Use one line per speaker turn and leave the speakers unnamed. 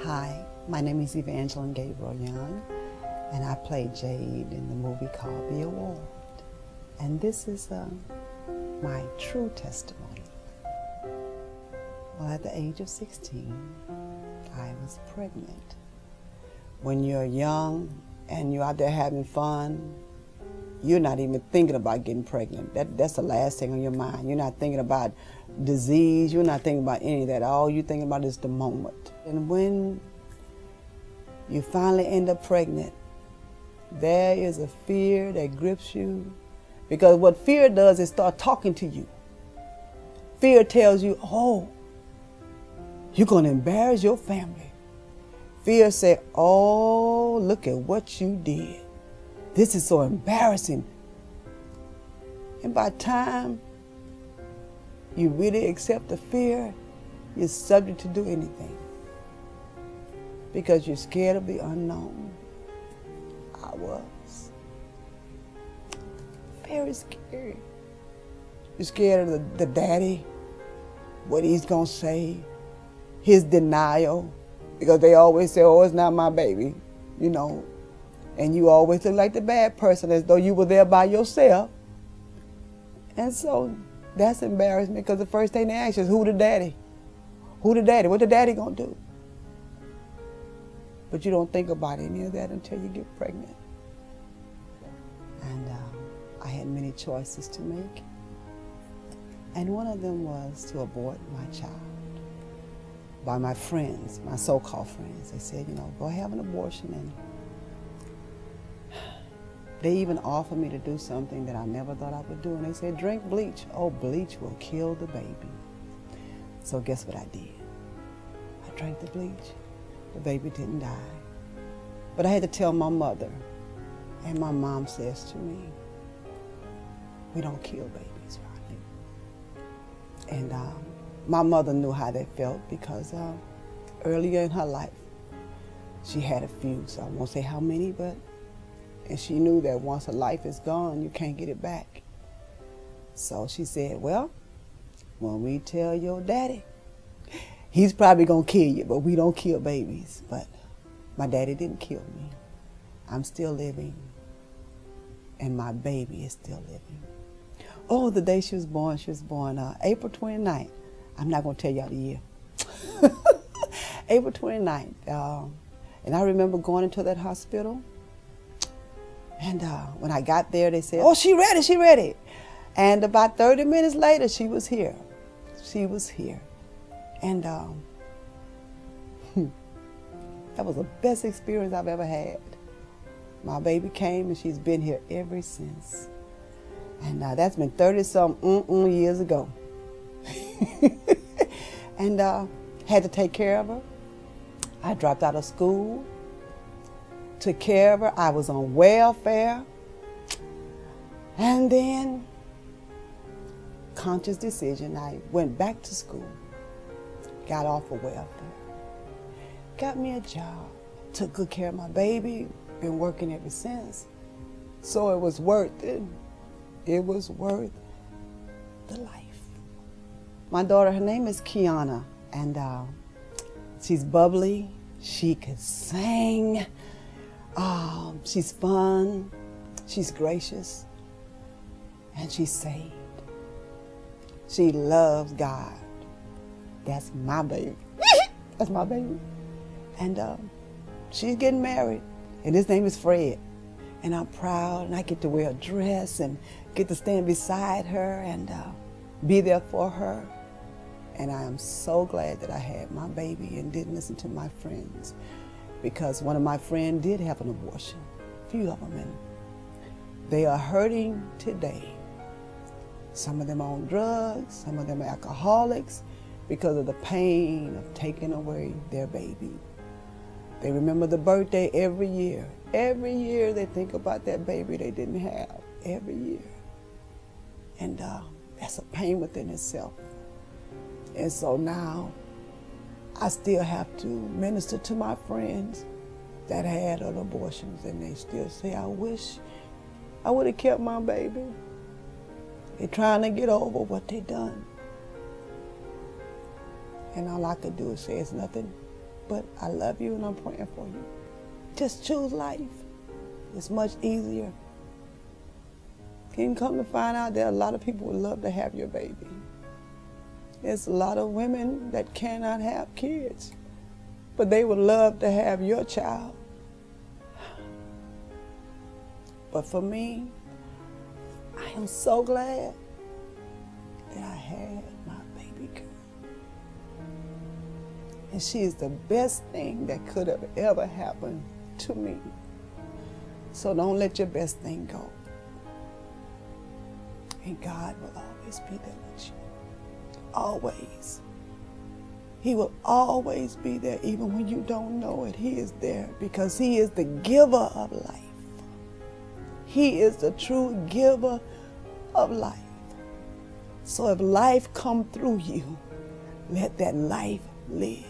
Hi, my name is Evangeline Gabriel Young, and I played Jade in the movie called The Award. And this is my true testimony. Well, at the age of 16, I was pregnant. When you're young and you're out there having fun, you're not even thinking about getting pregnant. That's the last thing on your mind. You're not thinking about disease. You're not thinking about any of that. All you're thinking about is the moment. And when you finally end up pregnant, there is a fear that grips you. Because what fear does is start talking to you. Fear tells you, oh, you're going to embarrass your family. Fear said, oh, look at what you did. This is so embarrassing. And by the time you really accept the fear, you're subject to do anything. Because you're scared of the unknown. I was. Very scary. You're scared of the daddy, what he's going to say, his denial. Because they always say, oh, it's not my baby, you know. And you always look like the bad person, as though you were there by yourself. And so that's embarrassment, because the first thing they ask is, who the daddy? Who the daddy? What the daddy gonna do? But you don't think about any of that until you get pregnant. And I had many choices to make. And one of them was to abort my child. By my friends, my so-called friends. They said, you know, go have an abortion. And they even offered me to do something that I never thought I would do. And they said, drink bleach. Oh, bleach will kill the baby. So guess what I did? I drank the bleach. The baby didn't die. But I had to tell my mother. And my mom says to me, we don't kill babies, Ronnie. And my mother knew how that felt, because earlier in her life, she had a few. So I won't say how many, but and she knew that once a life is gone, you can't get it back. So she said, well, when we tell your daddy, he's probably gonna kill you, but we don't kill babies. But my daddy didn't kill me. I'm still living, and my baby is still living. Oh, the day she was born April 29th. I'm not gonna tell y'all the year. April 29th. And I remember going into that hospital. And when I got there, they said, oh, she ready. And about 30 minutes later, she was here. And that was the best experience I've ever had. My baby came, and she's been here ever since. And that's been 30-some years ago. And had to take care of her. I dropped out of school. Took care of her. I was on welfare. And then, conscious decision, I went back to school. Got off of welfare. Got me a job. Took good care of my baby. Been working ever since. So it was worth it. It was worth the life. My daughter, her name is Kiana, and she's bubbly. She can sing. She's fun, she's gracious, and she's saved. She loves God. That's my baby. That's my baby. And she's getting married, and his name is Fred. And I'm proud, and I get to wear a dress and get to stand beside her and be there for her. And I am so glad that I had my baby and didn't listen to my friends. Because one of my friends did have an abortion, a few of them, and they are hurting today. Some of them are on drugs, some of them are alcoholics, because of the pain of taking away their baby. They remember the birthday every year. Every year they think about that baby they didn't have, every year. And that's a pain within itself. And so now, I still have to minister to my friends that had an abortions, and they still say, I wish I would have kept my baby. They're trying to get over what they done. And all I could do is say, it's nothing But I love you and I'm praying for you. Just choose life. It's much easier. Can come to find out that a lot of people would love to have your baby. There's a lot of women that cannot have kids, but they would love to have your child. But for me, I am so glad that I had my baby girl. And she is the best thing that could have ever happened to me. So don't let your best thing go. And God will always be there with you. Always. He will always be there even when you don't know it. He is there because He is the giver of life. He is the true giver of life. So if life come through you, let that life live.